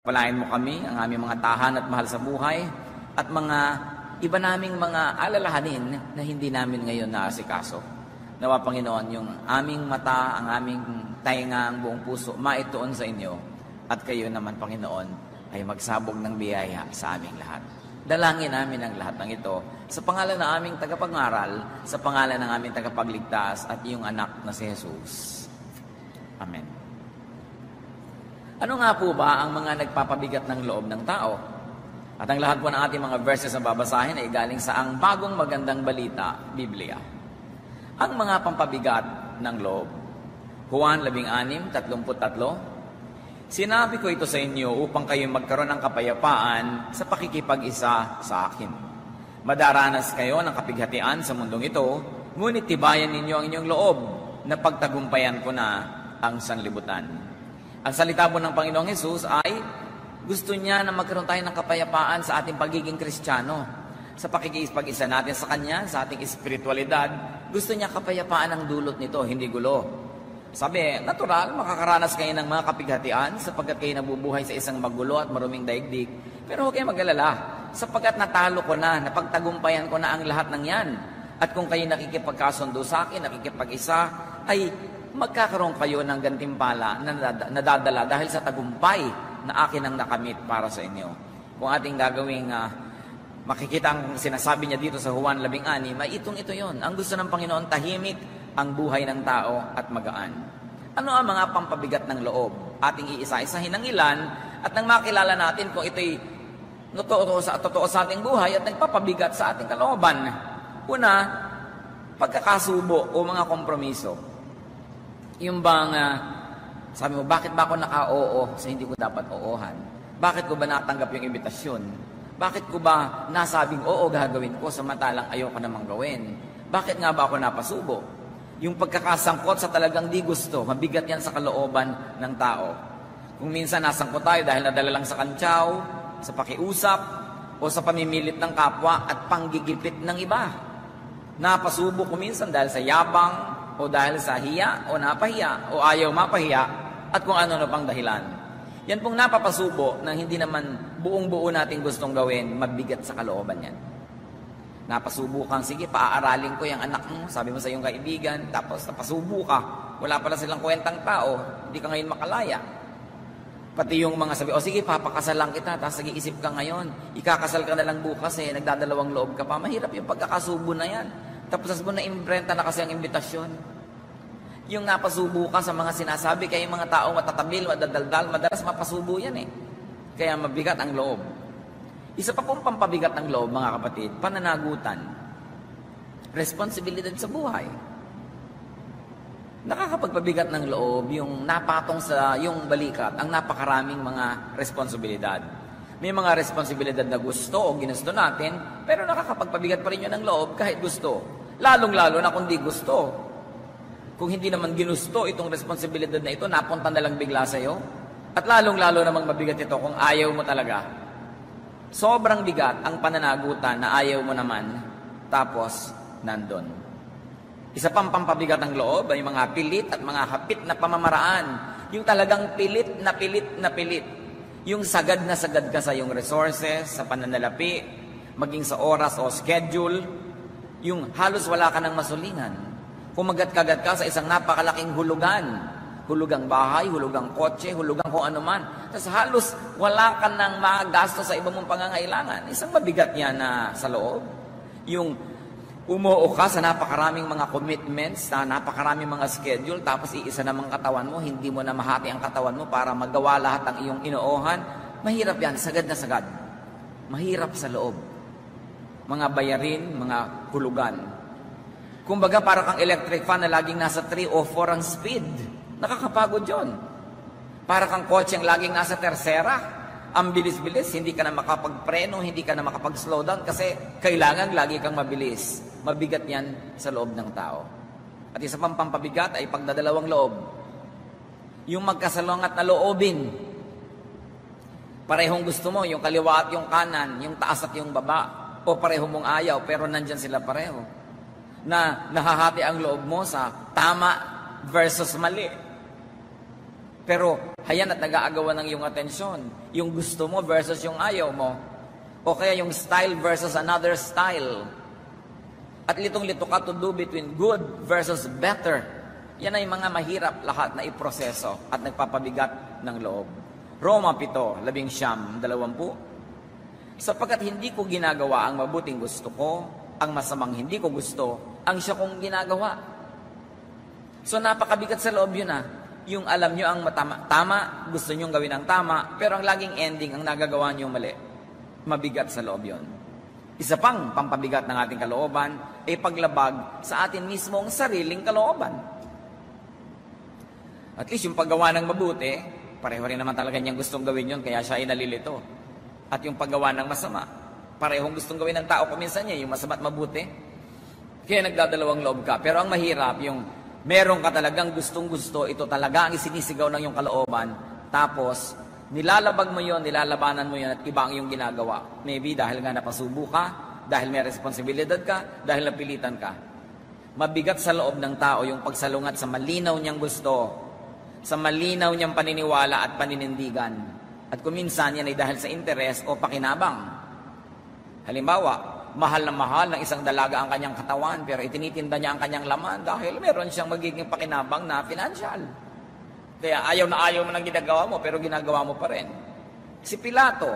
Palain mo kami, ang aming mga tahan at mahal sa buhay, at mga iba naming mga alalahanin na hindi namin ngayon naasikaso. Nawa, Panginoon, yung aming mata, ang aming tainga, ang buong puso, maituon sa inyo. At kayo naman, Panginoon, ay magsabog ng biyaya sa aming lahat. Dalangin namin ang lahat ng ito sa pangalan ng aming tagapag-aral, sa pangalan ng aming tagapagligtas at iyong anak na si Jesus. Amen. Ano nga po ba ang mga nagpapabigat ng loob ng tao? At ang lahat po ng ating mga verses na babasahin ay galing sa ang bagong magandang balita, Biblia. Ang mga pampabigat ng loob. Juan 16:33. Sinabi ko ito sa inyo upang kayo magkaroon ng kapayapaan sa pakikipag-isa sa akin. Madaranas kayo ng kapighatian sa mundong ito, ngunit tibayan ninyo ang inyong loob na pagtagumpayan ko na ang sanlibutan. Ang salita po ng Panginoong Hesus ay gusto niya na magkaroon tayo ng kapayapaan sa ating pagiging Kristiyano. Sa pakikipag-isa natin sa Kanya, sa ating espiritualidad, gusto niya kapayapaan ang dulot nito, hindi gulo. Sabi, natural, makakaranas kayo ng mga kapighatian sapagkat kayo nabubuhay sa isang magulo at maruming daigdig. Pero huwag kayong mag-alala, sapagkat natalo ko na, napagtagumpayan ko na ang lahat ng yan. At kung kayo nakikipagkasundo sa akin, nakikipag-isa, ay magkakaroon kayo ng gantimpala na nadadala dahil sa tagumpay na akin ang nakamit para sa inyo. Kung ating gagawing makikita ang sinasabi niya dito sa Juan 16, may ito yon. Ang gusto ng Panginoon, tahimik ang buhay ng tao at magaan. Ano ang mga pampabigat ng loob? Ating iisa-isahin ng ilan at nang makilala natin kung ito'y totoo sa ating buhay at nagpapabigat sa ating kalooban. Una, pagkakasubo o mga kompromiso. Yung bang, sabi mo, bakit ba ako naka-oo sa hindi ko dapat oohan? Bakit ko ba natanggap yung imbitasyon? Bakit ko ba nasabing oo gagawin ko samantalang ayoko namang gawin? Bakit nga ba ako napasubo? Yung pagkakasangkot sa talagang di gusto, mabigat yan sa kalooban ng tao. Kung minsan nasangkot tayo dahil nadala lang sa kantsaw, sa pakiusap, o sa pamimilit ng kapwa at panggigipit ng iba. Napasubo ko minsan dahil sa yabang, o dahil sa hiya, o napahiya, o ayaw mapahiya, at kung ano pang dahilan. Yan pong napapasubo na hindi naman buong-buo natin gustong gawin, mabigat sa kalooban yan. Napasubo kang, sige, paaaralin ko yung anak mo, sabi mo sa iyong kaibigan, tapos napasubo ka, wala pala silang kwentang tao, hindi ka ngayon makalaya. Pati yung mga sabi, o sige, papakasal lang kita, tapos nag-iisip ka ngayon, ikakasal ka na lang bukas nagdadalawang loob ka pa, mahirap yung pagkakasubo na yan. Tapos mo na imprenta na kasi ang imbitasyon. Yung napasubo ka sa mga sinasabi, kaya yung mga tao matatabil, madadaldal, madalas mapasubo yan Kaya mabigat ang loob. Isa pa pong pampabigat ng loob, mga kapatid, pananagutan. Responsibilidad sa buhay. Nakakapagpabigat ng loob yung napatong sa yung balikat, ang napakaraming mga responsibilidad. May mga responsibilidad na gusto o ginusto natin, pero nakakapagpabigat pa rin yun ng loob kahit gusto. Lalong-lalo na kung di gusto. Kung hindi naman ginusto itong responsibilidad na ito, napunta na lang bigla sa'yo. At lalong-lalo namang mabigat ito kung ayaw mo talaga. Sobrang bigat ang pananagutan na ayaw mo naman, tapos nandun. Isa pang pampabigat ng loob ay mga pilit at mga hapit na pamamaraan. Yung talagang pilit na pilit na pilit. Yung sagad na sagad ka sa iyong resources, sa pananalapi, maging sa oras o schedule, yung halos wala ka ng masulingan. Kumagat-kagat ka sa isang napakalaking hulugan. Hulugang bahay, hulugang kotse, hulugang kung ano man. Tapos halos wala ka ng magasto sa ibang mong pangangailangan. Isang mabigat yan na sa loob. Yung umuo ka sa napakaraming mga commitments, sa napakaraming mga schedule, tapos iisa namang katawan mo, hindi mo na mahati ang katawan mo para magawa lahat ng iyong inoohan. Mahirap yan, sagad na sagad. Mahirap sa loob. Mga bayarin, mga hulugan. Kumbaga, para kang electric fan na laging nasa 3 o 4 ang speed. Nakakapagod yun. Para kang kotse ang laging nasa tercera. Ang bilis-bilis, hindi ka na makapagpreno, hindi ka na makapag-slow down kasi kailangan lagi kang mabilis. Mabigat yan sa loob ng tao. At isa pang pampabigat ay pagdadalawang loob. Yung magkasalungat na loobin. Parehong gusto mo, yung kaliwa at yung kanan, yung taas at yung baba. O pareho mong ayaw, pero nandyan sila pareho. Na nahahati ang loob mo sa tama versus mali. Pero hayan at nag-aagawan ng iyong atensyon. Yung gusto mo versus yung ayaw mo. O kaya yung style versus another style. At litong-lito ka to do between good versus better. Yan ay mga mahirap lahat na iproseso at nagpapabigat ng loob. Roma 7:19-20. Sapagkat hindi ko ginagawa ang mabuting gusto ko, ang masamang hindi ko gusto, ang siya kong ginagawa. So napakabigat sa loob yun Yung alam nyo ang tama, gusto nyong gawin ang tama, pero ang laging ending, ang nagagawa nyo mali. Mabigat sa loob yun. Isa pang pampabigat ng ating kalooban ay paglabag sa atin mismo ang sariling kalooban. At least yung paggawa ng mabuti, pareho rin naman talaga niyang gustong gawin yun, kaya siya ay nalilito. At yung paggawa ng masama, parehong gustong gawin ng tao kuminsan niya, yung masama at mabuti. Kaya nagdadalawang loob ka. Pero ang mahirap, yung meron ka talagang gustong-gusto, ito talaga ang isinisigaw ng iyong kalooban, tapos nilalabag mo yon, nilalabanan mo yon at iba ang iyong ginagawa. Maybe dahil nga napasubo ka, dahil may responsibilidad ka, dahil napilitan ka. Mabigat sa loob ng tao yung pagsalungat sa malinaw niyang gusto, sa malinaw niyang paniniwala at paninindigan. At kuminsan yan ay dahil sa interes o pakinabang. Halimbawa, mahal na mahal ng isang dalaga ang kanyang katawan, pero itinitinda niya ang kanyang laman dahil meron siyang magiging pakinabang na financial. Kaya ayaw na ayaw mo ng ginagawa mo, pero ginagawa mo pa rin. Si Pilato,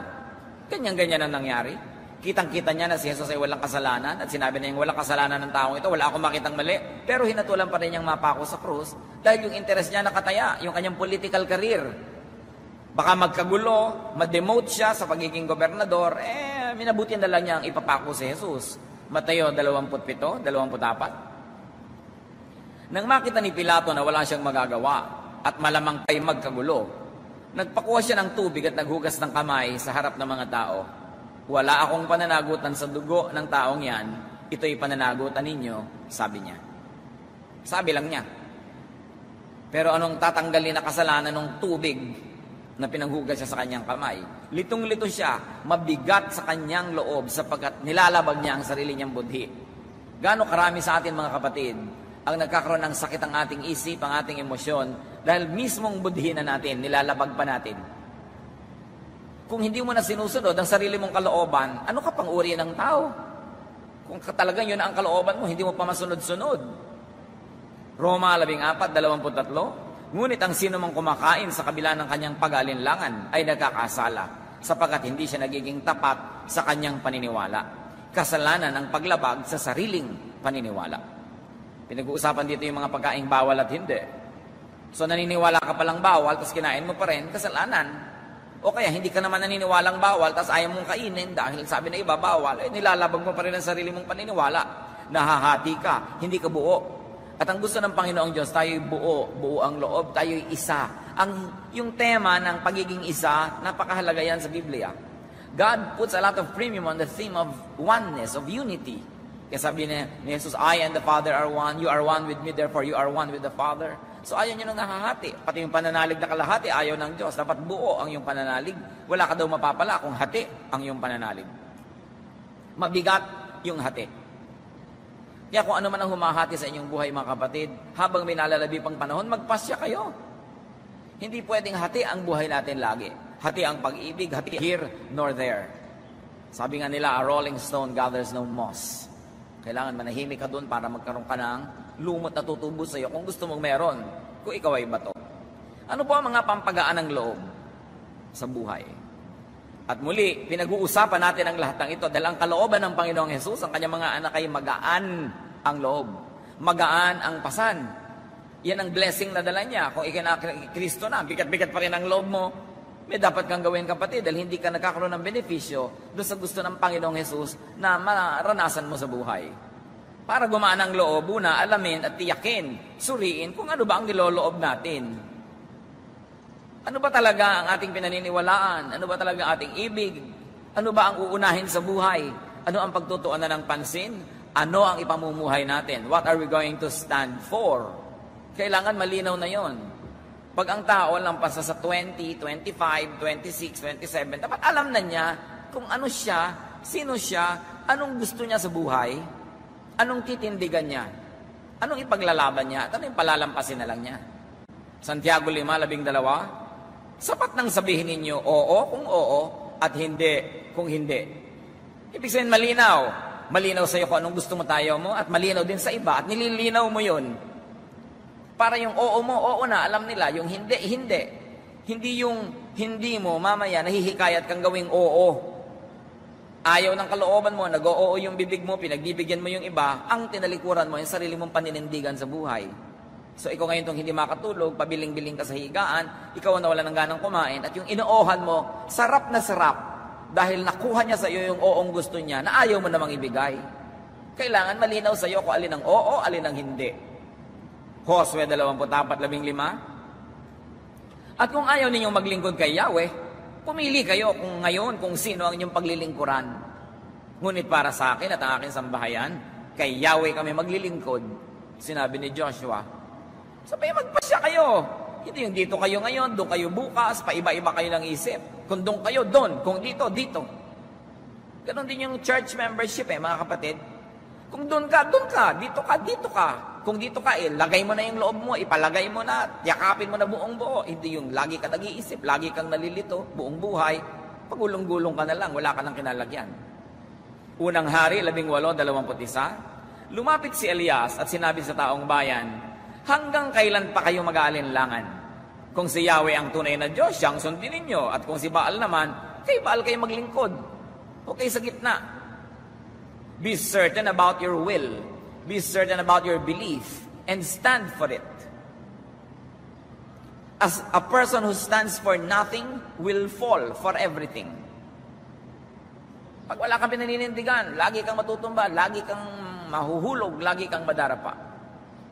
ganyan-ganyan ang nangyari. Kitang-kita niya na si Jesus ay walang kasalanan at sinabi na yung walang kasalanan ng taong ito, wala akong makitang mali, pero hinatulan pa rin niyang mapako sa krus dahil yung interes niya nakataya, yung kanyang political career. Baka magkagulo, ma-demote siya sa pagiging gobernador, minabuti na lang niya ang ipapako si Jesus. Mateo 27:24. Nang makita ni Pilato na wala siyang magagawa at malamang kay magkagulo, nagpakuha siya ng tubig at naghugas ng kamay sa harap ng mga tao. Wala akong pananagutan sa dugo ng taong yan, ito'y pananagutan ninyo, sabi niya. Sabi lang niya. Pero anong tatanggalin na kasalanan ng tubig na pinanghugas siya sa kanyang kamay? Litong-lito siya, mabigat sa kanyang loob sapagkat nilalabag niya ang sarili niyang budhi. Gaano karami sa atin mga kapatid ang nagkakaroon ng sakit ang ating isip, ang ating emosyon dahil mismong budhi na natin, nilalabag pa natin. Kung hindi mo na sinusunod ang sarili mong kalooban, ano ka pang uri ng tao? Kung talagang yun ang kalooban mo, hindi mo pa masunod-sunod. Roma 14:23. Ngunit ang sino mang kumakain sa kabila ng kanyang pag-aalinlangan ay nagkakasala, sapagkat hindi siya nagiging tapat sa kanyang paniniwala. Kasalanan ang paglabag sa sariling paniniwala. Pinag-uusapan dito yung mga pagkaing bawal at hindi. So naniniwala ka palang bawal, tapos kinain mo pa rin, kasalanan. O kaya hindi ka naman naniniwalang bawal, tapos ayaw mong kainin dahil sabi na iba bawal, nilalabag mo pa rin ang sarili mong paniniwala. Nahahati ka, hindi ka buo. At ang gusto ng Panginoong Diyos, tayo'y buo ang loob, tayo'y isa. Yung tema ng pagiging isa, napakahalaga yan sa Biblia. God puts a lot of premium on the theme of oneness, of unity. Kaya sabi ni Jesus, I and the Father are one, you are one with me, therefore you are one with the Father. So ayaw nyo nang nahahati. Pati yung pananalig na kalahati, ayaw ng Diyos. Dapat buo ang iyong pananalig. Wala ka daw mapapala kung hati ang iyong pananalig. Mabigat yung hati. Kaya kung ano man ang humahati sa inyong buhay mga kapatid, habang may nalalabi pang panahon, magpasya kayo. Hindi pwedeng hati ang buhay natin lagi. Hati ang pag-ibig, hati here nor there. Sabi nga nila, a rolling stone gathers no moss. Kailangan manahimik ka doon para magkaroon ka ng lumot na tutubo sa iyo kung gusto mong meron, kung ikaw ay bato. Ano po ang mga pampagaan ng loob sa buhay? At muli, pinag-uusapan natin ang lahat ng ito dahil ang kalooban ng Panginoong Hesus, ang kanyang mga anak ay magaan ang loob. Magaan ang pasan. Yan ang blessing na dala niya. Kung Kristo na, bigat-bigat pa rin ang loob mo, may dapat kang gawin kapatid dahil hindi ka nagkakaroon ng benepisyo doon sa gusto ng Panginoong Hesus na maranasan mo sa buhay. Para gumaan ang loob, una, alamin at tiyakin, suriin kung ano ba ang niloloob natin. Ano ba talaga ang ating pinaniniwalaan? Ano ba talaga ang ating ibig? Ano ba ang uunahin sa buhay? Ano ang pagtutuunan ng pansin? Ano ang ipamumuhay natin? What are we going to stand for? Kailangan malinaw na yon. Pag ang tao lampas sa 20, 25, 26, 27, dapat alam na niya kung ano siya, sino siya, anong gusto niya sa buhay, anong titindigan niya? Anong ipaglalaban niya? At ano yung palalampasin na lang niya? Santiago 5:12, sapat nang sabihin ninyo oo kung oo at hindi kung hindi. Ibig sabihin malinaw. Malinaw sa iyo kung anong gusto mo tayo mo at malinaw din sa iba at nililinaw mo yun. Para yung oo mo, oo na, alam nila. Yung hindi, hindi. Hindi yung hindi mo, mamaya nahihikayat kang gawing oo. Ayaw ng kalooban mo, nag-oo yung bibig mo, pinagbibigyan mo yung iba, ang tinalikuran mo, yung sarili mong paninindigan sa buhay. So ikaw ngayon itong hindi makatulog, pabiling-biling ka sa higaan, ikaw ang nawala ng ganang kumain, at yung inoohan mo, sarap na sarap, dahil nakuha niya sa iyo yung oong gusto niya, na ayaw mo namang ibigay. Kailangan malinaw sa iyo kung alin ang oo, alin ang hindi. Josue 24:15. At kung ayaw ninyong maglingkod kay Yahweh, pumili kayo kung ngayon kung sino ang inyong paglilingkuran. Ngunit para sa akin at ang aking sambahayan, kay Yahweh kami maglilingkod. Sinabi ni Joshua. Sabi, magpasya kayo. Hindi yung dito kayo ngayon, doon kayo bukas, paiba-iba kayo ng isip. Kung doon kayo, doon. Kung dito, dito. Ganon din yung church membership mga kapatid. Kung doon ka, doon ka. Dito ka, dito ka. Kung dito ka, lagay mo na yung loob mo, ipalagay mo na, yakapin mo na buong buo. Hindi yung lagi ka nag-iisip, lagi kang nalilito, buong buhay, pagulong-gulong ka na lang, wala ka nang kinalagyan. Unang Hari, 18:21, lumapit si Elias at sinabi sa taong bayan, hanggang kailan pa kayo mag-aalinlangan? Kung si Yahweh ang tunay na Diyos, siyang sundin ninyo, at kung si Baal naman, kay Baal kayo maglingkod. Okay sa gitna. Be certain about your will. Be certain about your belief and stand for it. As a person who stands for nothing will fall for everything. Pag wala kang pinaninindigan, lagi kang matutumba, lagi kang mahuhulog, lagi kang madarapa.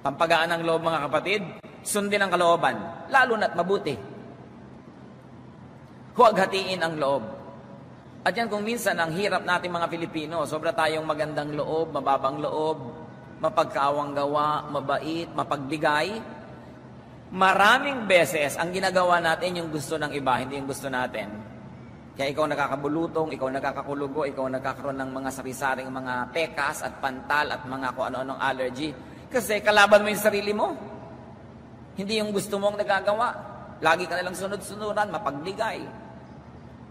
Pampagaan ng loob mga kapatid, sundin ang kalooban, lalo na't mabuti. Huwag hatiin ang loob. At yan kung minsan ang hirap natin mga Pilipino, sobra tayong magandang loob, mababang loob, mapagkaawang gawa, mabait, mapagbigay. Maraming beses, ang ginagawa natin yung gusto ng iba, hindi yung gusto natin. Kaya ikaw nakakabulutong, ikaw nakakakulugo, ikaw nagkakaroon ng mga sari-saring mga pekas at pantal at mga kung ano-anong allergy. Kasi kalaban mo yung sarili mo. Hindi yung gusto mong nagagawa. Lagi ka nalang sunod-sunuran, mapagbigay.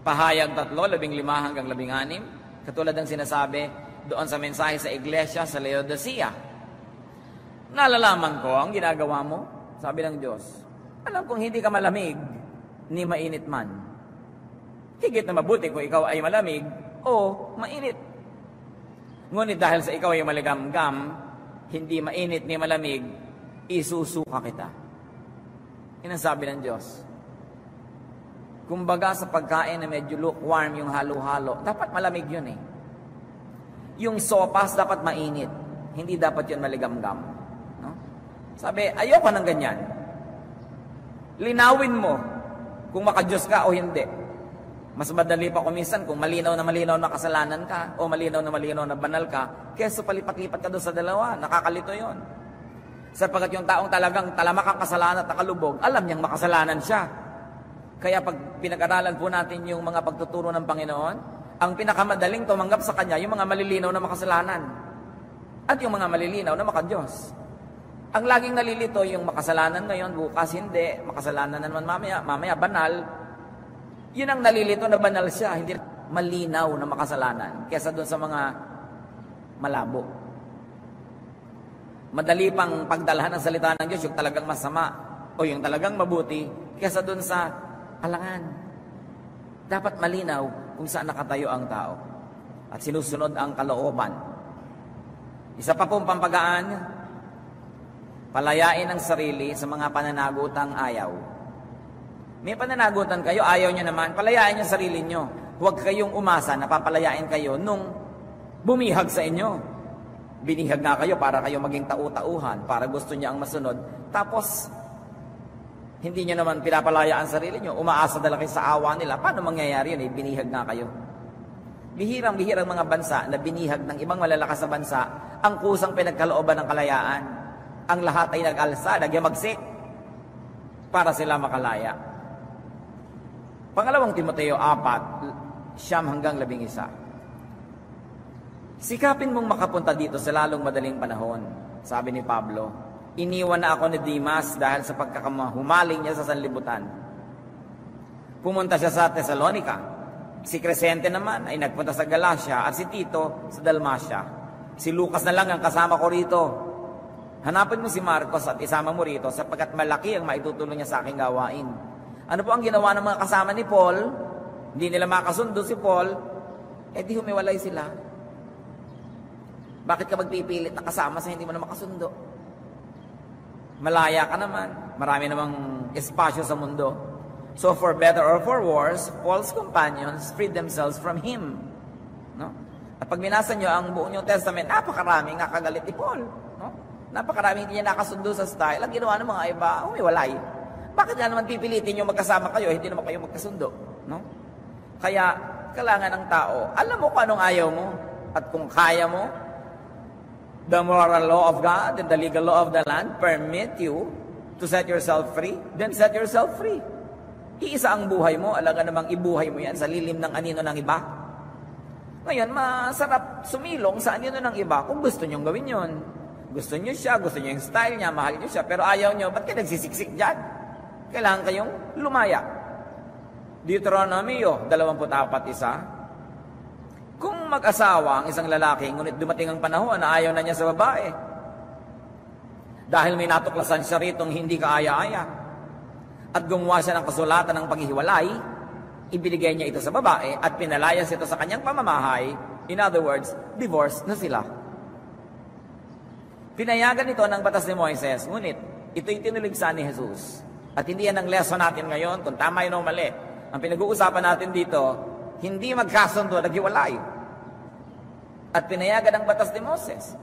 Pahayag 3:15-16, katulad ng sinasabi doon sa mensahe sa iglesia sa Laodicea. Nalalaman ko ang ginagawa mo, sabi ng Diyos. Alam kong hindi ka malamig, ni mainit man. Higit na mabuti kung ikaw ay malamig o mainit. Ngunit dahil sa ikaw ay maligamgam, hindi mainit ni malamig, isusuka kita. Yan ang sabi ng Diyos. Kumbaga sa pagkain na medyo lukewarm yung halo-halo, dapat malamig yun Yung sopas dapat mainit. Hindi dapat yun maligamgam. No? Sabi, ayoko ng ganyan. Linawin mo kung makadiyos ka o hindi. Mas madali pa kung minsan kung malinaw na kasalanan ka o malinaw na banal ka, kesa palipat-lipat ka doon sa dalawa. Nakakalito yon. Sapagkat yung taong talagang talamak ang kasalanan at nakalubog, alam niyang makasalanan siya. Kaya pag pinag-aralan po natin yung mga pagtuturo ng Panginoon, ang pinakamadaling tumanggap sa Kanya, yung mga malilinaw na makasalanan. At yung mga malilinaw na makadiyos. Ang laging nalilito, yung makasalanan ngayon, bukas hindi, makasalanan na naman mamaya banal. Yun ang nalilito na banal siya, hindi malinaw na makasalanan, kesa doon sa mga malabo. Madali pang pagdalhan ng salita ng Diyos, yung talagang masama, o yung talagang mabuti, kesa doon sa alangan. Dapat malinaw kung saan nakatayo ang tao at sinusunod ang kalooban. Isa pa pong pampagaan, palayain ang sarili sa mga pananagutang ayaw. May pananagutan kayo, ayaw nyo naman, palayain yung sarili nyo. Huwag kayong umasa na papalayain kayo nung bumihag sa inyo. Binihag nga kayo para kayo maging tau-tauhan, para gusto niya ang masunod. Tapos, hindi nyo naman pinapalaya ang sarili nyo, umaasa dala kayo sa awa nila. Paano mangyayari yun? Binihag nga kayo. Bihirang-bihirang mga bansa na binihag ng ibang malalakas na bansa ang kusang pinagkalooban ng kalayaan. Ang lahat ay nag-alsa, nagyamagsik para sila makalaya. Pangalawang Timoteo 4:9-11. Sikapin mong makapunta dito sa lalong madaling panahon, sabi ni Pablo. Iniwan na ako ni Demas dahil sa pagkakahumaling niya sa sanlibutan. Pumunta siya sa Thessalonica. Si Crescente naman ay nagpunta sa Galacia at si Tito sa Dalmacia. Si Lucas na lang ang kasama ko rito. Hanapin mo si Marcos at isama mo rito sapagkat malaki ang maitutulong niya sa aking gawain. Ano po ang ginawa ng mga kasama ni Paul? Hindi nila makasundo si Paul, di humiwalay sila. Bakit ka magpipilit na kasama sa hindi mo na makasundo? Malaya ka naman. Marami namang espasyo sa mundo. So for better or for worse, Paul's companions freed themselves from him. No? At pag binasa nyo ang buong New Testament, napakaraming nakagalit ni Paul. No? Napakaraming hindi niya nakasundo sa style. Ang ginawa ng mga iba, humiwalay. Bakit nga naman pipilitin nyo magkasama kayo, hindi naman kayo magkasundo? No? Kaya, kailangan ng tao, alam mo kung anong ayaw mo. At kung kaya mo, the moral law of God and the legal law of the land permit you to set yourself free, then set yourself free. Iisa ang buhay mo, alaga namang ibuhay mo yan sa lilim ng anino ng iba. Ngayon, masarap sumilong sa anino ng iba kung gusto nyong gawin yon. Gusto nyo siya, gusto nyo yung style niya, mahal nyo siya, pero ayaw nyo, ba't kayo nagsisiksik dyan? Kailangan kayong lumaya. Deuteronomio 24:1. Kung mag-asawa ang isang lalaki, ngunit dumating ang panahon na ayaw na niya sa babae, dahil may natuklasan siya ritong hindi kaaya-aya, at gumawa siya ng kasulatan ng paghihiwalay, ibinigay niya ito sa babae at pinalayas ito sa kanyang pamamahay. In other words, divorce na sila. Pinayagan ito ng batas ni Moises, ngunit ito'y tinuligsa ni Jesus. At hindi yan ang lesson natin ngayon, kung tama yun o mali. Ang pinag-uusapan natin dito, hindi magkasundo, naghiwalay. At pinayagan ng batas ni Moses.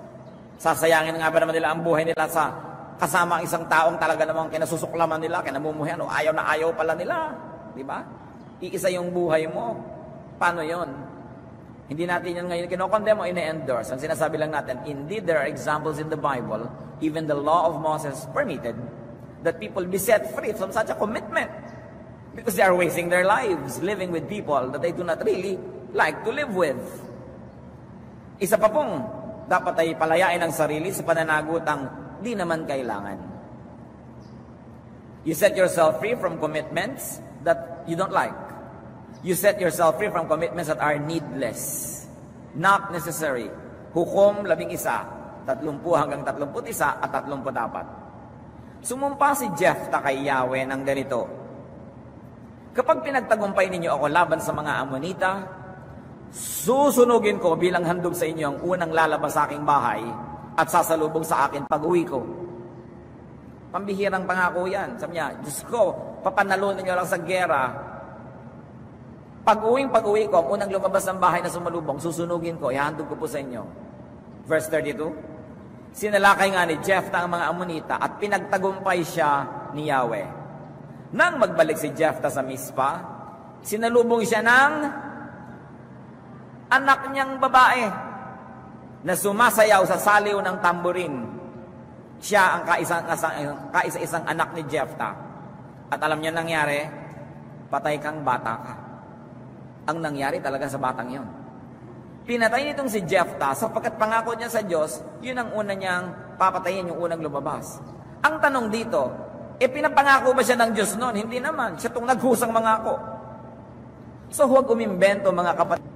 Sasayangin nga ba naman nila ang buhay nila sa kasama ang isang taong talaga namang kinasusuklaman nila, kinamumuhian, o ayaw na ayaw pala nila. Di ba? Iisa yung buhay mo. Paano yon? Hindi natin yun ngayon kinokondem o ine-endorse. Ang sinasabi lang natin, indeed there are examples in the Bible, even the law of Moses permitted, that people be set free from such a commitment. Because they are wasting their lives living with people that they do not really like to live with. Isa pa pong dapat ay palayain ang sarili sa pananagutang di naman kailangan. You set yourself free from commitments that you don't like. You set yourself free from commitments that are needless, not necessary. Hukom 11, 30 hanggang 31 at 34. Sumumpa si Jephthah kay Yahweh ng ganito: kapag pinagtagumpay ninyo ako laban sa mga Amonita, susunugin ko bilang handog sa inyo ang unang lalabas sa aking bahay at sasalubong sa akin pag-uwi ko. Pambihirang pangako yan. Sabi niya, Diyos ko, papanalunan niyo lang sa gera. Pag-uwi ko, ang unang lumabas ng bahay na sumalubong, susunugin ko, ihandog ko po sa inyo. Verse 32, sinalakay nga ni Jephthah ang mga Amonita at pinagtagumpay siya ni Yahweh. Nang magbalik si Jephthah sa Mispa, sinalubong siya ng anak niyang babae na sumasayaw sa saliw ng tamborin. Siya ang kaisa-isang anak ni Jephthah. At alam niya nangyari, patay kang bata ka. Ang nangyari talaga sa batang yon. Pinatay nitong si Jephthah sapagkat pangako niya sa Diyos, yun ang una niyang papatayin, yung unang lumabas. Ang tanong dito, pinapangako ba siya ng Diyos noon? Hindi naman. Siya itong naghusang mangako. So huwag umimbento mga kapatid.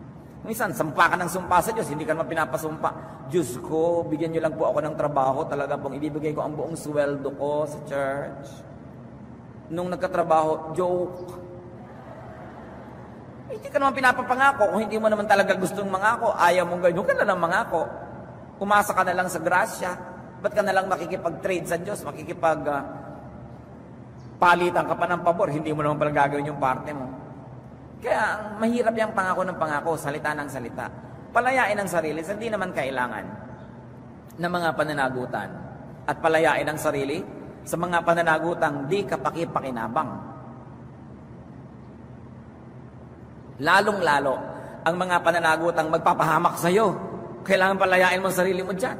Minsan, sumpa ka ng sumpa sa Diyos, hindi ka naman pinapasumpa. Diyos ko, bigyan niyo lang po ako ng trabaho, talaga pong ibibigay ko ang buong sweldo ko sa church. Nung nagkatrabaho, joke. Hindi ka naman pinapapangako kung hindi mo naman talaga gustong mangako. Ayaw mong gawin, huwag ka na lang mangako. Umasa ka na lang sa grasya. Ba't ka na lang makikipag-trade sa Diyos? Palitan ka pa ng pabor. Hindi mo naman pala gagawin yung parte mo. Kaya mahirap yung pangako ng pangako, salita ng salita. Palayain ang sarili, hindi naman kailangan ng mga pananagutan. At palayain ang sarili sa mga pananagutang di kapaki-pakinabang. Lalong-lalo, ang mga pananagutang magpapahamak sa iyo. Kailangan palayain mo ang sarili mo dyan.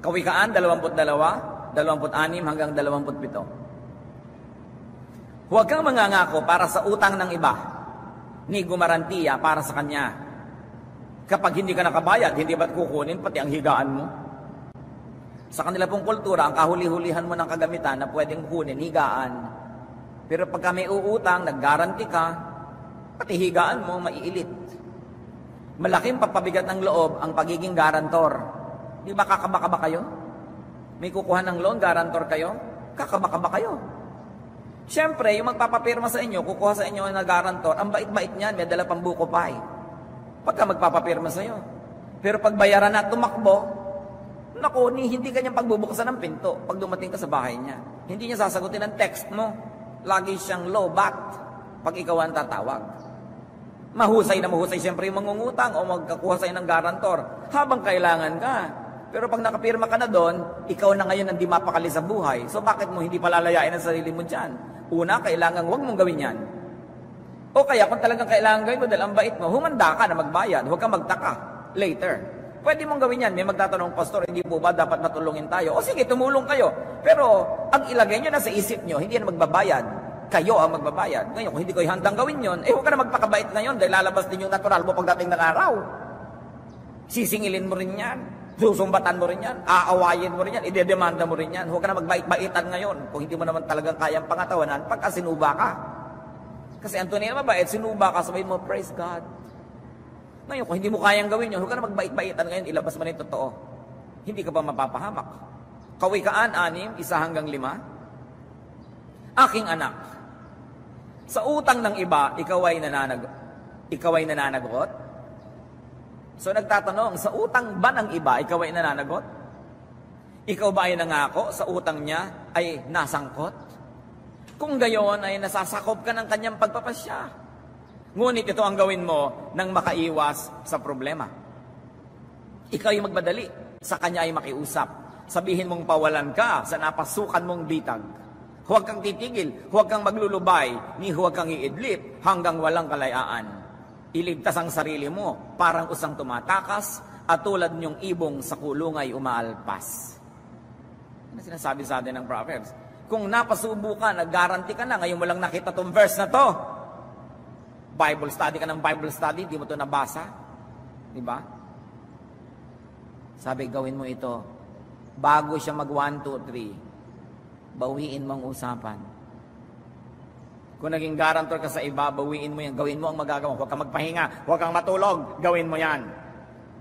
Kawikaan, 22, 26 hanggang 27. Huwag kang mangangako para sa utang ng iba, ni gumarantiya para sa kanya. Kapag hindi ka nakabayad, hindi ba't kukunin pati ang higaan mo? Sa kanila pong kultura, ang kahuli-hulihan mo ng kagamitan na pwedeng kunin, higaan. Pero pagka may uutang, nag-guarantee ka, pati higaan mo, maiilit. Malaking papabigat ng loob ang pagiging garantor. Di ba kakaba ba kayo? May kukuha ng loan, garantor kayo? Kakaba ba kayo? Siyempre, yung magpapapirma sa inyo, kukuha sa inyo na garantor, ang bait-bait niyan, may dala pang buko pa eh. Pagka magpapapirma sa iyo. Pero pag bayaran na tumakbo, naku, hindi kanyang pagbubuksan ng pinto pag dumating ka sa bahay niya. Hindi niya sasagutin ang text mo. Lagi siyang low bat pag ikaw ang tatawag. Mahusay na mahusay siyempre yung mangungutang o magkakuha sa'yo ng garantor habang kailangan ka. Pero pag nakapirma ka na doon, ikaw na ngayon ang di mapakali sa buhay. So bakit mo hindi palalayain ang sarili mo dyan? Una, kailangan huwag mong gawin yan. O kaya kung talagang kailangan gawin mo dahil ang bait mo, humanda ka na magbayad. Huwag kang magtaka later. Pwede mong gawin yan. May magtatanong, Pastor, hindi po ba dapat matulungin tayo? O sige, tumulong kayo. Pero ang ilagay nyo na sa isip nyo, hindi na magbabayad. Kayo ang magbabayad. Ngayon, kung hindi ko handang gawin yon, huwag ka na magpakabait ngayon dahil lalabas din yung natural mo pagdating ng araw. Sisingilin mo rin yan. Susumbatan mo rin yan. Aawayin mo rin yan. Idedemanda mo rin yan. Huwag ka na magbait-baitan ngayon kung hindi mo naman talagang kayang pangatawanan pagka sinuba ka. Kasi ang tunay na mabait, sinuba ka, sabihin mo, praise God. Ngayon, kung hindi mo kayang gawin yun, huwag ka na magbait-baitan ngayon, ilabas mo na yung totoo. Hindi ka pa mapapahamak. Kawikaan 6, 1-5. Aking anak, sa utang ng iba, ikaw ay nananagot? So nagtatanong, sa utang ba ng iba, ikaw ay nananagot? Ikaw ba ay nangako sa utang niya ay nasangkot? Kung gayon ay nasasakop ka ng kanyang pagpapasya. Ngunit ito ang gawin mo nang makaiwas sa problema. Ikaw ay magmadali, sa kanya ay makiusap. Sabihin mong pawalan ka sa napasukan mong bitag. Huwag kang titigil, huwag kang maglulubay, ni huwag kang iidlip hanggang walang kalayaan. Iligtas ang sarili mo, parang usang tumatakas, at tulad niyong ibong sa kulungay umaalpas. Ano sinasabi sa atin ng Proverbs? Kung napasubo ka, nag-guarantee ka na, ngayon mo lang nakita tong verse na to. Bible study ka ng Bible study, di mo ito nabasa. Di ba? Sabi, gawin mo ito. Bago siya mag 1, 2, 3, bawiin mo ang usapan. Kung naging garantor ka sa iba, bawiin mo yan. Gawin mo ang magagawa. Huwag kang magpahinga. Huwag kang matulog. Gawin mo yan.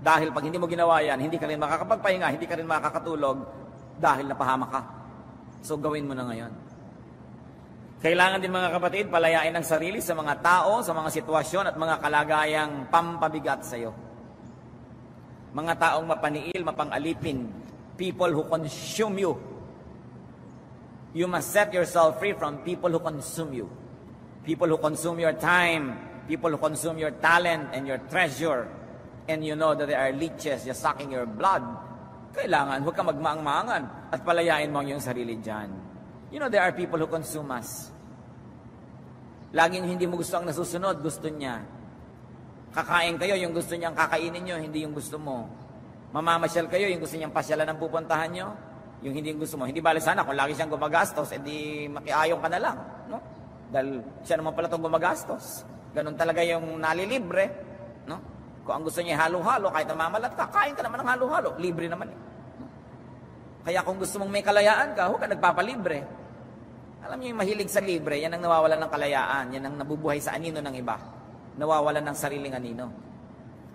Dahil pag hindi mo ginawa yan, hindi ka rin makakapagpahinga, hindi ka rin makakatulog dahil napahamak ka. So, gawin mo na ngayon. Kailangan din mga kapatid, palayain ang sarili sa mga tao, sa mga sitwasyon at mga kalagayang pampabigat sa iyo. Mga taong mapaniil, mapangalipin, people who consume you. You must set yourself free from people who consume you. People who consume your time, people who consume your talent and your treasure, and you know that they are leeches just sucking your blood. Kailangan, huwag kang magmaang-maangan at palayain mo ang iyong sarili dyan. You know, there are people who consume us. Laging hindi mo gusto ang nasusunod, gusto niya. Kakain kayo, yung gusto niyang kakainin nyo, hindi yung gusto mo. Mamamasyal kayo, yung gusto niyang pasyalan ang pupuntahan nyo, yung hindi yung gusto mo. Hindi bali sana, kung lagi siyang gumagastos, edi makiayong ka na lang. No? Dahil siya naman pala itong gumagastos. Ganon talaga yung nalilibre. No? Kung ang gusto niya halo-halo, kahit namamalat ka, kain ka naman ng halo-halo. Libre naman eh. Kaya kung gusto mong may kalayaan ka, huwag ka nagpapalibre. Alam niyo yung mahilig sa libre, yan ang nawawalan ng kalayaan, yan ang nabubuhay sa anino ng iba. Nawawalan ng sariling anino.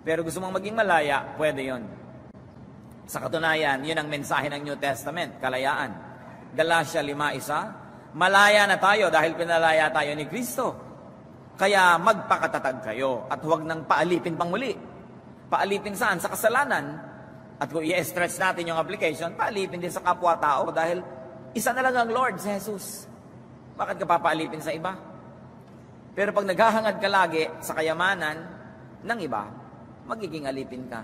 Pero gusto mong maging malaya, pwede yon. Sa katunayan, yun ang mensahe ng New Testament, kalayaan. Galatia 5:1, malaya na tayo dahil pinalaya tayo ni Kristo. Kaya magpakatatag kayo at huwag nang paalipin pang muli. Paalipin saan? Sa kasalanan. At kung i-stretch natin yung application, paalipin din sa kapwa-tao dahil isa na lang ang Lord, si Jesus. Bakit ka papaalipin sa iba? Pero pag naghahangad ka lagi sa kayamanan ng iba, magiging alipin ka.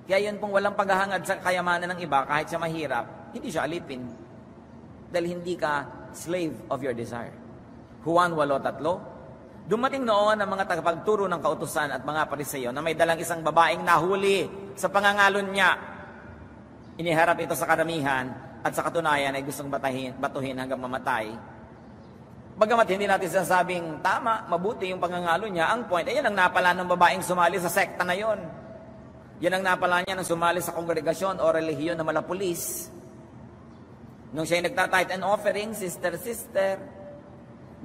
Kaya yun pong walang paghahangad sa kayamanan ng iba, kahit siya mahirap, hindi siya alipin. Dahil hindi ka slave of your desire. Juan 8:3, dumating noon ang mga tagapagturo ng kautusan at mga Pariseo na may dalang isang babaeng nahuli sa pangangalon niya. Iniharap ito sa karamihan at sa katunayan ay gustong batuhin hanggang mamatay. Bagamat hindi natin sasabing tama, mabuti yung pangangalo niya, ang point ay yan ang napala ng babaeng sumali sa sekta na yon. Yan ang napala niya ng sumali sa kongregasyon o relihiyon na malapulis. Nung siya ay nagta-tithe and offering, sister.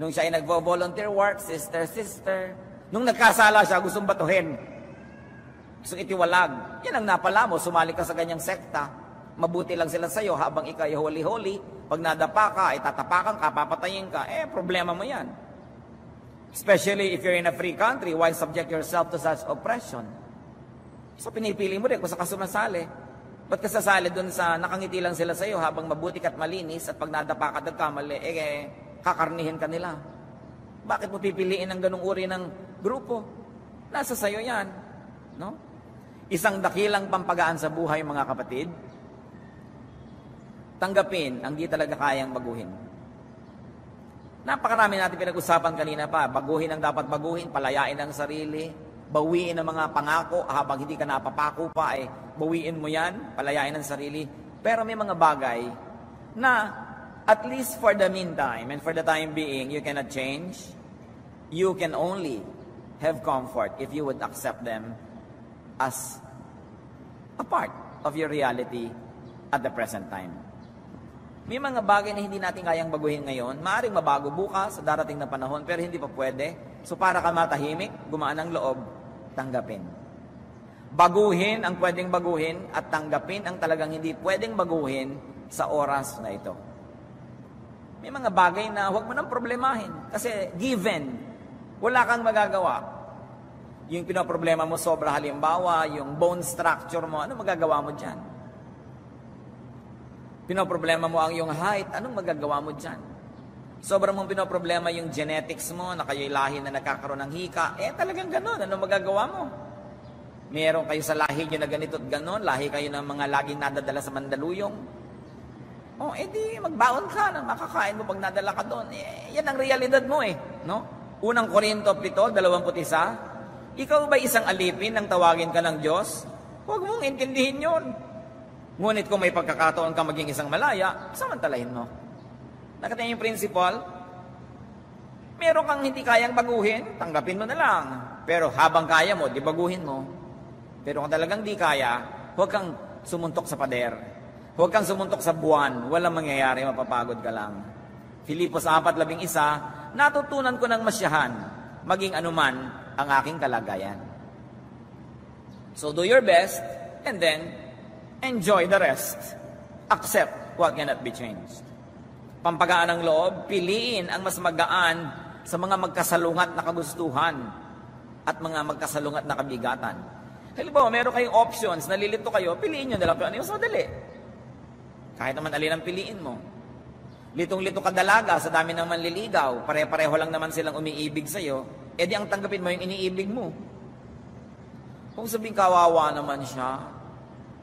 Nung siya ay nagvo-volunteer work, sister. Nung nagkasala siya, gustong batuhin. Gustong itiwalag. Yan ang napala mo, sumali ka sa ganyang sekta. Mabuti lang sila sa'yo habang ikaw ay holy-holy. Pag nadapa ka, ay tatapakan ka, papatayin ka, problema mo yan. Especially if you're in a free country, why subject yourself to such oppression? So pinipili mo rin kung saan ka sumasali. Ba't ka sasali dun sa nakangiti lang sila sa'yo habang mabuti ka't malinis at pag nadapa ka nagkamali, kakarnihin ka nila. Bakit mo pipiliin ang ganung uri ng grupo? Nasa sa'yo yan. No? Isang dakilang pampagaan sa buhay, mga kapatid, tanggapin ang di talaga kayang baguhin. Napakarami natin pinag-usapan kanina pa. Baguhin ang dapat baguhin, palayain ang sarili, bawiin ang mga pangako habang hindi ka napapako pa, bawiin mo yan, palayain ang sarili. Pero may mga bagay na at least for the meantime and for the time being, you cannot change. You can only have comfort if you would accept them as a part of your reality at the present time. May mga bagay na hindi natin kayang baguhin ngayon, maaaring mabago bukas sa darating na panahon, pero hindi pa pwede. So para ka matahimik, gumaan ang loob, tanggapin. Baguhin ang pwedeng baguhin at tanggapin ang talagang hindi pwedeng baguhin sa oras na ito. May mga bagay na huwag mo nang problemahin kasi given, wala kang magagawa. Yung pinoproblema mo sobra, halimbawa, yung bone structure mo, ano magagawa mo dyan? Pinoproblema mo ang yung height, anong magagawa mo dyan? Sobrang mong pinoproblema yung genetics mo, na kayo'y lahi na nagkakaroon ng hika, talagang ganon, anong magagawa mo? Meron kayo sa lahi nyo na ganito at ganon, lahi kayo ng mga laging nadadala sa Mandaluyong. Di magbaon ka na makakain mo pag nadala ka doon. Yan ang realidad mo no? Unang Korinto 7:21, ikaw ba isang alipin nang tawagin ka ng Diyos? Huwag mong intindihin yun. Ngunit kung may pagkakataon ka maging isang malaya, samantalahin mo. Nakita yung principle? Meron kang hindi kayang baguhin, tanggapin mo na lang. Pero habang kaya mo, di baguhin mo. Pero kung talagang di kaya, huwag kang sumuntok sa pader. Huwag kang sumuntok sa buwan. Walang mangyayari, mapapagod ka lang. Filipos 4:11, natutunan ko ng masyahan, maging anuman ang aking kalagayan. So do your best, and then enjoy the rest. Accept what cannot be changed. Pampagaan ng loob, piliin ang mas magaan sa mga magkasalungat na kagustuhan at mga magkasalungat na kabigatan. Halimbawa, meron kayong options, nalilito kayo, piliin nyo na lang kung ano yung mas madali. Kahit naman alin ang piliin mo. Litong-lito ka dalaga sa dami ng manliligaw, pare-pareho lang naman silang umiibig sa'yo, di ang tanggapin mo yung iniibig mo. Kung sabihin kawawa naman siya,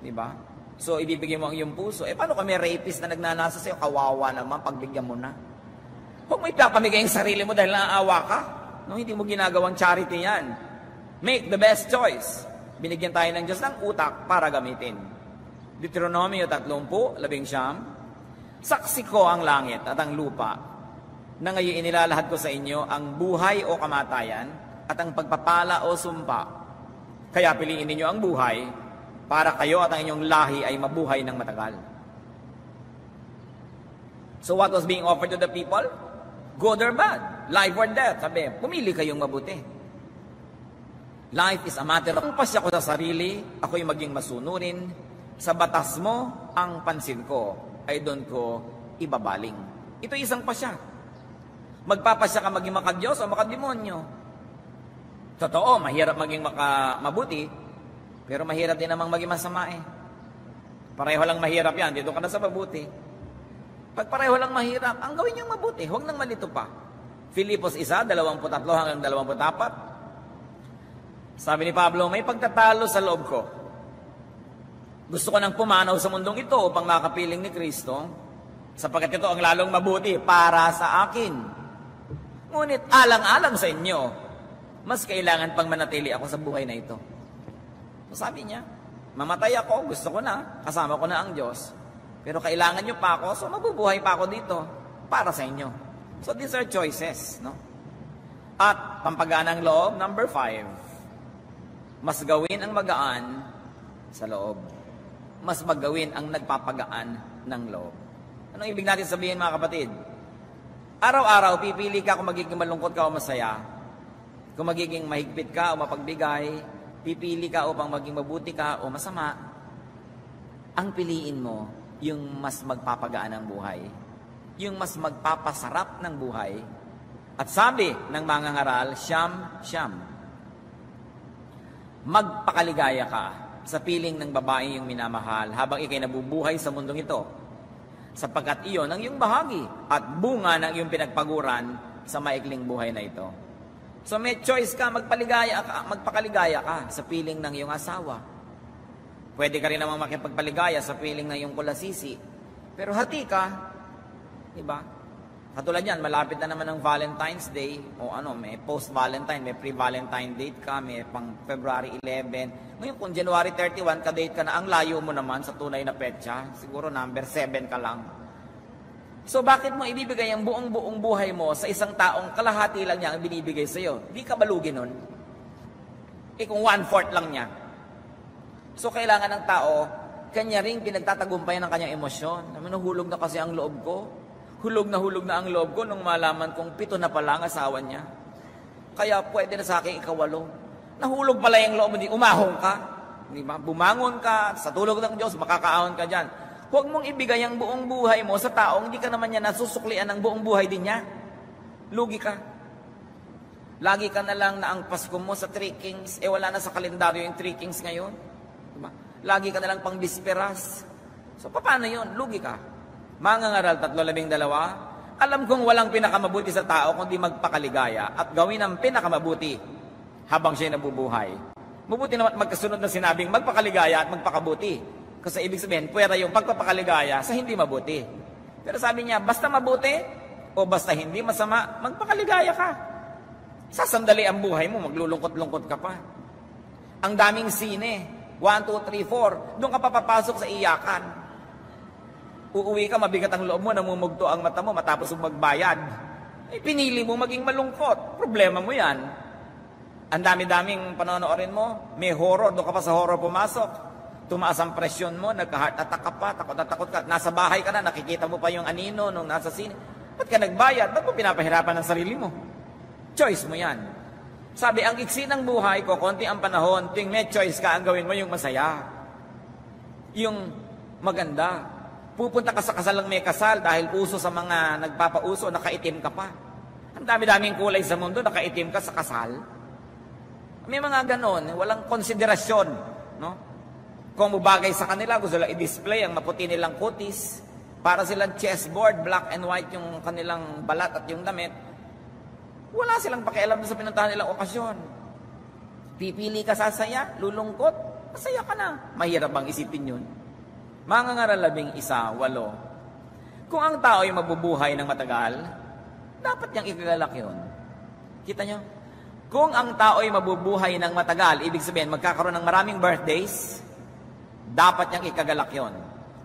di ba? So, ibibigay mo ang iyong puso. Paano kung may rapist na nagnanasa sa'yo? Kawawa naman, pagbigyan mo na. Huwag mo ipapamigay ang sarili mo dahil naaawa ka. No, hindi mo ginagawang charity yan. Make the best choice. Binigyan tayo ng Diyos ng utak para gamitin. Deuteronomio 30:11, saksi ko ang langit at ang lupa na ngayon inilalahad ko sa inyo ang buhay o kamatayan at ang pagpapala o sumpa. Kaya piliin ninyo ang buhay para kayo at ang inyong lahi ay mabuhay ng matagal. So what was being offered to the people? Good or bad? Life or death? Sabi, pumili kayong mabuti. Life is a matter of kung pasya ko sa sarili, ako'y maging masunurin. Sa batas mo, ang pansin ko ay doon ko ibabaling. Ito isang pasya. Magpapasya ka maging makadiyos o makademonyo. Totoo, mahirap maging mabuti, pero mahirap din namang maging masama Pareho lang mahirap yan, dito ka na sa mabuti. Pag pareho lang mahirap, ang gawin niyong mabuti, huwag nang malito pa. Filipos 1:23-24. Sabi ni Pablo, may pagtatalo sa loob ko. Gusto ko nang pumanaw sa mundong ito upang makapiling ni Kristo, sapagkat ito ang lalong mabuti para sa akin. Ngunit alang-alang sa inyo, mas kailangan pang manatili ako sa buhay na ito. So sabi niya, mamatay ako, gusto ko na, kasama ko na ang Diyos. Pero kailangan nyo pa ako, so mabubuhay pa ako dito para sa inyo. So these are choices, no? At pampagaan ng loob, number 5, mas gawin ang magaan sa loob. Mas magawin ang nagpapagaan ng loob. Anong ibig natin sabihin, mga kapatid? Araw-araw, pipili ka kung magiging malungkot ka o masaya. Kung magiging mahigpit ka o mapagbigay, pipili ka upang maging mabuti ka o masama. Ang piliin mo, yung mas magpapagaan ng buhay. Yung mas magpapasarap ng buhay. At sabi ng mga ngaral, siyam. Magpakaligaya ka sa piling ng babae yung minamahal habang ikay nabubuhay sa mundong ito. Sapagkat iyon ang iyong bahagi at bunga ng iyong pinagpaguran sa maikling buhay na ito. So may choice ka, magpakaligaya ka sa piling ng iyong asawa. Pwede ka rin namang makipagpaligaya sa piling ng iyong kulasisi. Pero hati ka, diba? Katulad yan, malapit na naman ang Valentine's Day, o may post-Valentine, may pre-Valentine date ka, may pang February 11. Ngayon, kung January 31, ka-date ka na, ang layo mo naman sa tunay na petsa, siguro number 7 ka lang. So, bakit mo ibibigay ang buong buhay mo sa isang taong kalahati lang niya ang binibigay sa'yo? Di ka balugi nun. Kung 1/4 lang niya. So, kailangan ng tao, kanya ring pinagtatagumpayan ng kanyang emosyon. Nahulog na kasi ang loob ko. Hulog na ang loob ko nung malaman kong 7 na pala ang asawa niya. Kaya pwede na sa akin ika-8. Nahulog pala yung loob mo, di umahong ka. Di ba? Bumangon ka, sa tulog ng Diyos, makakaahon ka dyan. Huwag mong ibigay ang buong buhay mo sa taong hindi ka naman niya nasusuklian ng buong buhay din niya. Lugi ka. Lagi ka na lang na ang Pasko mo sa 3 Kings, wala na sa kalendaryo yung 3 Kings ngayon. Di ba? Lagi ka na lang pang bisperas. So, paano yun? Lugi ka. Mga ngaral 3:12, alam kong walang pinakamabuti sa tao kundi magpakaligaya at gawin ang pinakamabuti habang siya'y nabubuhay. Mabuti naman magkasunod na sinabing magpakaligaya at magpakabuti. Kasi ibig sabihin, pwera yung pagpapakaligaya sa hindi mabuti. Pero sabi niya, basta mabuti o basta hindi masama, magpakaligaya ka. Sasandali ang buhay mo, maglulungkot-lungkot ka pa. Ang daming sine, 1, 2, 3, 4, doon ka papapasok sa iyakan. Uuwi ka, mabigat ang loob mo, namumugto ang mata mo matapos magbayad. Pinili mo maging malungkot. Problema mo yan. Ang dami-daming panonoorin mo, may horror, doon ka pa sa horror pumasok. Tumaas ang presyon mo, nagka-heart attack ka pa, takot na takot ka. Nasa bahay ka na, nakikita mo pa yung anino nung nasa sine. Ba't ka nagbayad? Ba't mo pinapahirapan ang sarili mo? Choice mo yan. Sabi, ang iksi ng buhay ko, konti ang panahon, tuwing may choice ka, ang gawin mo yung masaya. Yung maganda. Pupunta ka sa kasalang may kasal dahil uso sa mga nagpapauso, nakaitim ka pa. Ang dami-daming kulay sa mundo, nakaitim ka sa kasal. May mga ganon, walang konsiderasyon. No? Kung mabagay sa kanila, gusto lang i-display ang maputi nilang kutis. Para silang chessboard, black and white yung kanilang balat at yung damit. Wala silang pakialam sa pinuntahan nilang okasyon. Pipili ka sa saya, lulungkot, masaya ka na. Mahirap bang isipin yun? Mga ngaral 11:8. Kung ang tao ay mabubuhay ng matagal, dapat niyang ikagalak yun. Kita niyo? Kung ang tao ay mabubuhay ng matagal, ibig sabihin, magkakaroon ng maraming birthdays, dapat niyang ikagalak yun.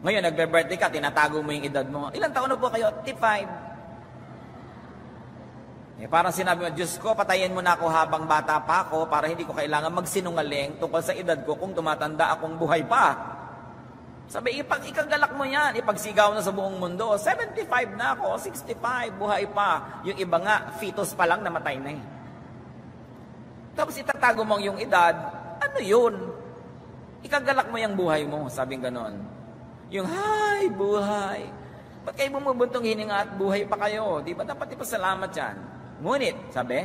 Ngayon, nagbe-birthday ka, tinatago mo yung edad mo. Ilang taon na po kayo? 35. Parang sinabi mo, Diyos ko, patayin mo na ako habang bata pa ako para hindi ko kailangan magsinungaling tungkol sa edad ko kung tumatanda akong buhay pa. Sabi, ikagalak mo yan, ipagsigaw na sa buong mundo. 75 na ako, 65, buhay pa. Yung iba nga, fetus pa lang, namatay na eh. Tapos itatago mo yung edad, ano yun? Ikagalak mo yung buhay mo, sabing ganon. Yung, hi, buhay. Ba't kayo bumubuntong hininga at buhay pa kayo? Di ba dapat ipasalamat yan? Ngunit, sabi,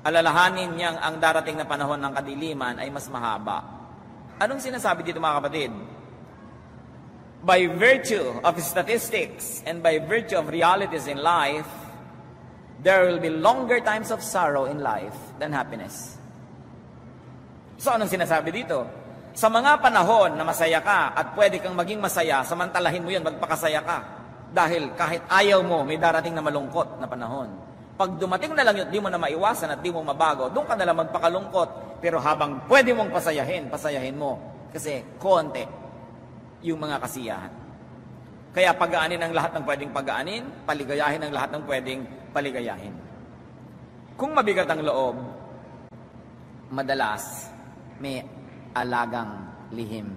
alalahanin niyang ang darating na panahon ng kadiliman ay mas mahaba. Anong sinasabi dito mga kapatid? By virtue of statistics and by virtue of realities in life, there will be longer times of sorrow in life than happiness. So anong sinasabi dito? Sa mga panahon na masaya ka at pwede kang maging masaya, samantalahin mo yun, magpakasaya ka. Dahil kahit ayaw mo, may darating na malungkot na panahon. Pag dumating na lang yun, di mo na maiwasan at di mo mabago, doon ka na lang magpakalungkot. Pero habang pwede mong pasayahin mo. Kasi konti yung mga kasiyahan. Kaya pagaanin ang lahat ng pwedeng pagaanin, paligayahin ang lahat ng pwedeng paligayahin. Kung mabigat ang loob, madalas may alagang lihim,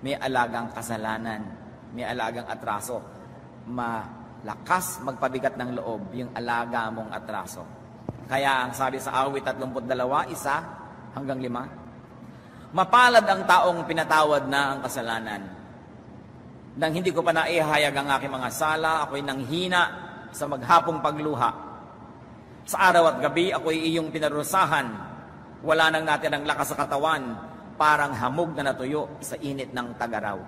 may alagang kasalanan, may alagang atraso. malakas magpabigat ng loob yung alaga mong atraso. Kaya ang sabi sa awit 32, 1-5, mapalad ang taong pinatawad na ang kasalanan. Nang hindi ko pa naihayag ang aking mga sala, ako'y nanghina sa maghapong pagluha. Sa araw at gabi, ako'y iyong pinarusahan. Wala nang natin ang lakas sa katawan, parang hamog na natuyo sa init ng tagaraw.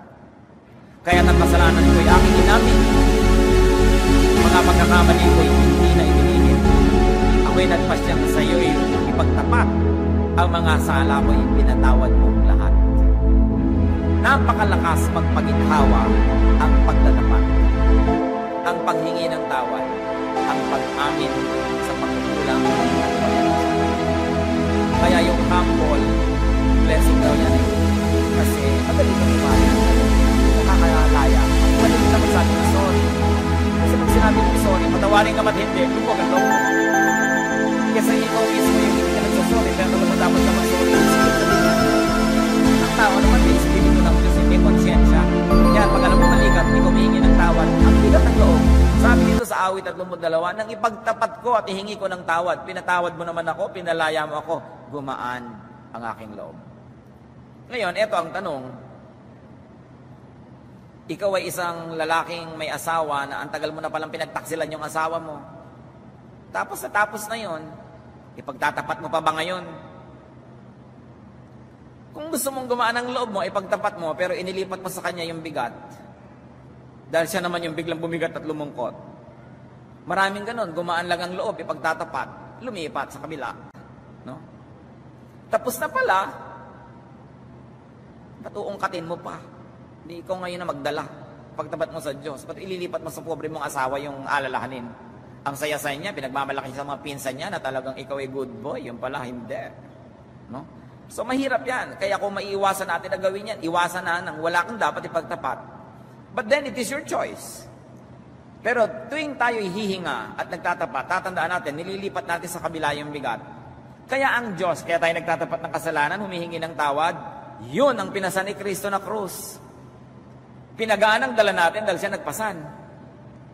Kaya ang kasalanan ko'y aking inamin. Mga pagkakamali ko'y hindi na itinigil. Ako'y nagpasyang sa iyo'y ipagtapat. Ang mga sala ko'y pinatawad mong lahat. Napakalakas magpagithawa ang pagtatapat, ang paghingi ng tawad, ang pag-amin sa pagkukulang ng pagkakasala. Kaya yung humble, blessing daw yan kasi madali kang umayan, nakakalaya, madali ka magsabi ng sorry. Kasi pag sinabi ng sorry, patawarin ka ba't hindi, lumog ang loob mo. Kasi ikaw mismo yung hindi ka nagsasorry, pero naman dapat ka mag-sorry. Ang tao naman may espiritu ng Diyos, may konsyensya. Kaya pag alam mo malikat, hindi ko humihingi ng tawad. Ang bigat ng loob. Sabi dito sa awit 32, nang ipagtapat ko at ihingi ko ng tawad, pinatawad mo naman ako, pinalaya mo ako, gumaan ang aking loob. Ngayon, eto ang tanong. Ikaw ay isang lalaking may asawa na ang tagal mo na palang pinagtaksilan yung asawa mo. Tapos na yon, ipagtatapat mo pa ba ngayon? Kung gusto mong gumaan ang loob mo, ipagtapat mo, pero inilipat mo sa kanya yung bigat. Dahil siya naman yung biglang bumigat at lumungkot. Maraming ganon, gumaan lang ang loob, ipagtatapat, lumipat sa kabila. No? Tapos na pala, patuungkatin mo pa. Hindi ikaw ngayon na magdala. Pagtapat mo sa Diyos, ba't ililipat mo sa pobre mong asawa yung alalahanin? Ang saya-saya niya, pinagmamalaki sa mga pinsan niya na talagang ikaw ay good boy, yung pala hindi. No? So mahirap yan. Kaya kung maiiwasan natin na gawin yan, iwasan na nang wala kang dapat ipagtapat. But then it is your choice. Pero tuwing tayo hihinga at nagtatapat, tatandaan natin, nililipat natin sa kabila yung bigat. Kaya ang Diyos, kaya tayo nagtatapat ng kasalanan, humihingi ng tawad, yun ang pinasan ni Kristo na krus. Pinagaan ang dala natin dahil siya nagpasan.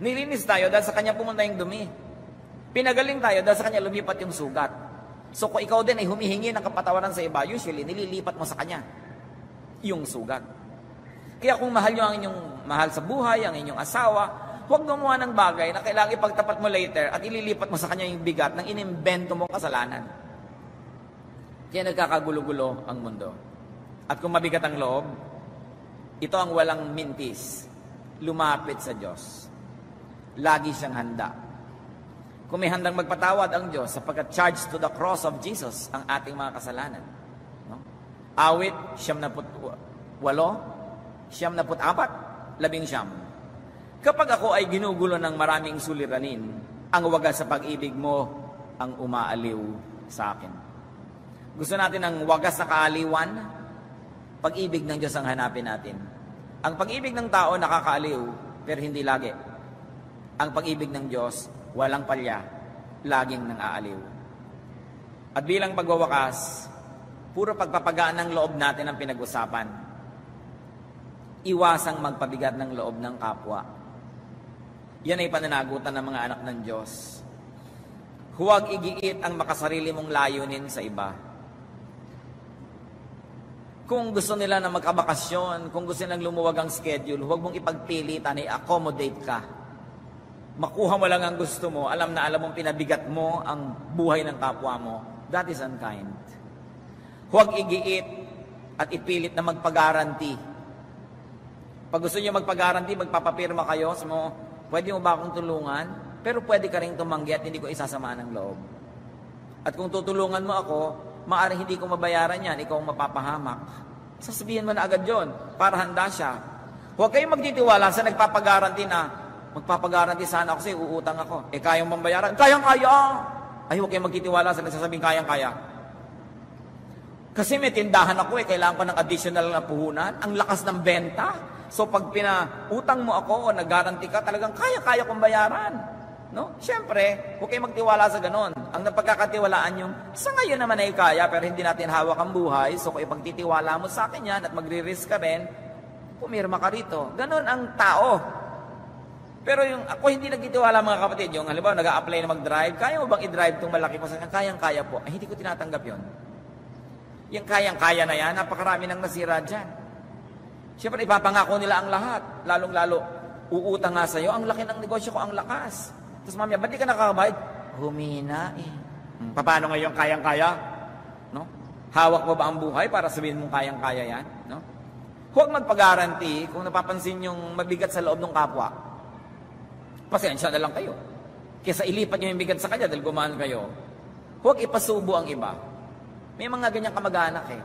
Nilinis tayo dahil sa kanya pumunta yung dumi. Pinagaling tayo dahil sa kanya lumipat yung sugat. So kung ikaw din ay humihingi ng kapatawaran sa iba, usually nililipat mo sa kanya yung sugat. Kaya kung mahal nyo ang inyong mahal sa buhay, ang inyong asawa, huwag gumawa ng bagay na kailangan ipagtapat mo later at ililipat mo sa kanya yung bigat ng inimbento mong kasalanan. Kaya nagkakagulo-gulo ang mundo. At kung mabigat ang loob, ito ang walang mintis, lumapit sa Diyos. Lagi siyang handa. Kung may handang magpatawad ang Diyos sapagkat charged to the cross of Jesus ang ating mga kasalanan. No? Awit, 78, 74, 11. Kapag ako ay ginugulo ng maraming suliranin, ang wagas sa pag-ibig mo ang umaaliw sa akin. Gusto natin ang wagas na kaaliwan, pag-ibig ng Diyos ang hanapin natin. Ang pag-ibig ng tao nakakaaliw, pero hindi lagi. Ang pag-ibig ng Diyos, walang palya, laging nang aaliw. At bilang pagwawakas, puro pagpapagaan ng loob natin ang pinag-usapan. Iwasang magpabigat ng loob ng kapwa. Yan ay pananagutan ng mga anak ng Diyos. Huwag igiit ang makasarili mong layunin sa iba. Kung gusto nila na magkabakasyon, kung gusto nilang lumuwag ang schedule, huwag mong ipagpilitan, i-accommodate ka. Makuha mo lang ang gusto mo, alam na alam mong pinabigat mo ang buhay ng kapwa mo. That is unkind. Huwag igiit at ipilit na magpagaranti. Pag gusto niyo magpagaranti, magpapapirma kayo, sa mo, pwede mo ba akong tulungan? Pero pwede ka rin tumanggi at hindi ko isasama ng loob. At kung tutulungan mo ako, maaaring hindi ko mabayaran yan, ikaw ang mapapahamak. Sasabihin mo na agad yon para handa siya. Huwag kayong magtitiwala sa nagpapagaranti na, magpapagaranti sana ako kasi uutang ako. Kayang mambayaran? Kayang-kaya! Ay, huwag kayong magtitiwala sa nagsasabing kayang-kaya. Kasi may tindahan ako kailangan ko ng additional na puhunan. Ang lakas ng benta. So pag pinautang mo ako o nag-guarantee ka, talagang kaya-kaya kong bayaran. No? Siyempre, huwag kayong magtiwala sa ganon. Ang napagkakatiwalaan yung, sa ngayon naman ay kaya, pero hindi natin hawak ang buhay. So kung ipagtitiwala mo sa akin yan at magre-risk ka rin, pumirma ka rito. Ganon ang tao. Pero yung ako hindi nagtitiwala mga kapatid, yung halimbawa nag-a-apply na mag-drive, kaya mo bang i-drive itong malaki mo? Kayang-kaya po. Ay, hindi ko tinatanggap yon. Yung kayang-kaya na yan, napakarami nang nasira dyan. Siyempre, ipapangako nila ang lahat. Lalong-lalo, uutang nga sa'yo, ang laki ng negosyo ko, ang lakas. Tapos mamaya, ba't di ka nakakabayad? Humina eh. Paano ngayon kayang-kaya? No? Hawak mo ba ang buhay para sabihin mong kayang-kaya yan? No? Huwag magpag-guarantee kung napapansin yung mabigat sa loob ng kapwa. Pasensya na lang kayo. Kesa ilipat nyo yung bigat sa kanya dahil gumaan kayo. Huwag ipasubo ang iba. May mga ganyang kamag-anak eh.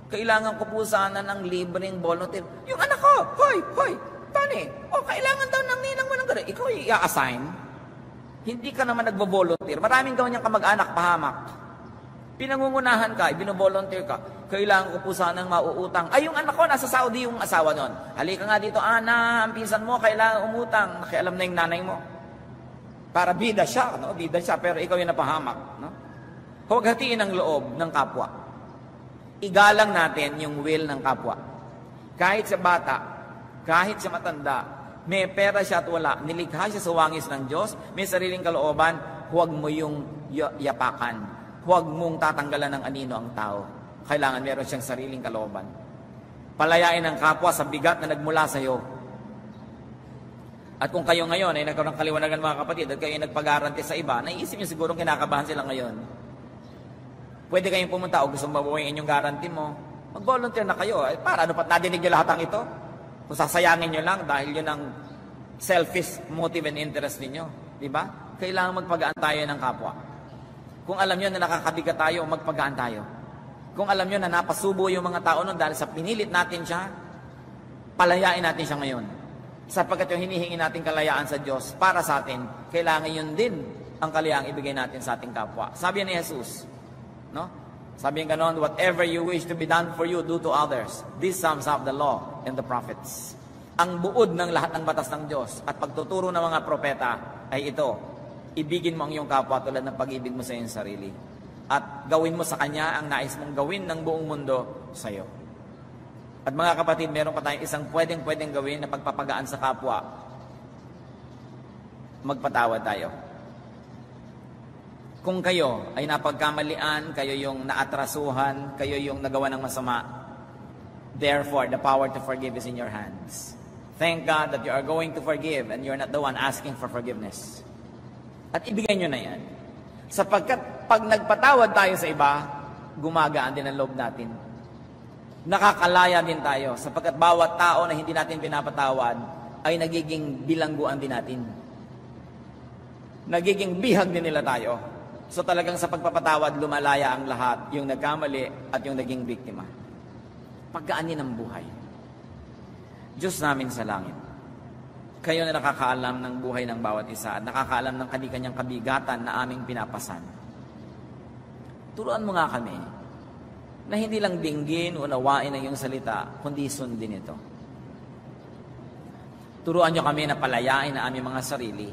Kailangan ko po sana ng libreng volunteer. Yung anak ko, hoy, paano eh? O, kailangan daw ng ninang mo ng gano'n. Ikaw i-assign. Hindi ka naman nagbo-volunteer. Maraming gawin niyang kamag-anak, pahamak. Pinangungunahan ka, bino-volunteer ka. Kailangan ko po sanang mauutang. Ay, yung anak ko, nasa Saudi yung asawa nun. Halika nga dito, Ana, ang pinsan mo, kailangan umutang. Nakialam na yung nanay mo. Para bida siya, no? Bida siya, pero ikaw yung napahamak. No? Huwag hatiin ang loob ng kapwa. Igalang natin yung will ng kapwa. Kahit sa bata, kahit sa matanda, may pera siya at wala, nilikha siya sa wangis ng Diyos, may sariling kalooban, huwag mo yung yapakan. Huwag mong tatanggalan ng anino ang tao. Kailangan meron siyang sariling kalooban. Palayain ang kapwa sa bigat na nagmula sa iyo. At kung kayo ngayon ay nagkaroon ng kaliwanagan mga kapatid at kayo ay nagpag-arante sa iba, naisip niyo siguro kinakabahan sila ngayon. Pwede kayong pumunta o gusto mabuhayin yung guarantee mo. Mag-volunteer na kayo. Para ano pat nadinig niyo lahat ang ito? Kung sasayangin niyo lang dahil yun ang selfish motive and interest ninyo. Diba? Kailangan magpagaan tayo ng kapwa. Kung alam niyo na nakakabigat tayo, magpagaan tayo. Kung alam niyo na napasubo yung mga tao nun dahil sa pinilit natin siya, palayain natin siya ngayon. Sapagkat yung hinihingi natin kalayaan sa Diyos para sa atin, kailangan yun din ang kalayaang ibigay natin sa ating kapwa. Sabi ni Jesus, no? Sabi nga ganoon, whatever you wish to be done for you, do to others. This sums up the law and the prophets. Ang buod ng lahat ng batas ng Diyos at pagtuturo ng mga propeta ay ito. Ibigin mo ang iyong kapwa tulad ng pag-ibig mo sa iyong sarili. At gawin mo sa Kanya ang nais mong gawin ng buong mundo sa iyo. At mga kapatid, meron pa tayong isang pwedeng gawin na pagpapagaan sa kapwa. Magpatawad tayo. Kung kayo ay napagkamalian, kayo yung naatrasuhan, kayo yung nagawa ng masama, therefore, the power to forgive is in your hands. Thank God that you are going to forgive and you're not the one asking for forgiveness. At ibigay nyo na yan. Sapagkat pag nagpatawad tayo sa iba, gumagaan din ang loob natin. Nakakalaya din tayo. Sapagkat bawat tao na hindi natin pinapatawad ay nagiging bilangguan din natin. Nagiging bihag din nila tayo. So talagang sa pagpapatawad, lumalaya ang lahat, yung nagkamali at yung naging biktima. Pagkaanin ang buhay. Diyos namin sa langit, kayo na nakakaalam ng buhay ng bawat isa at nakakaalam ng kanyang kabigatan na aming pinapasan. Turuan mo nga kami na hindi lang dinggin o unawain ang iyong salita, kundi sundin ito. Turuan niyo kami na palayain ang aming mga sarili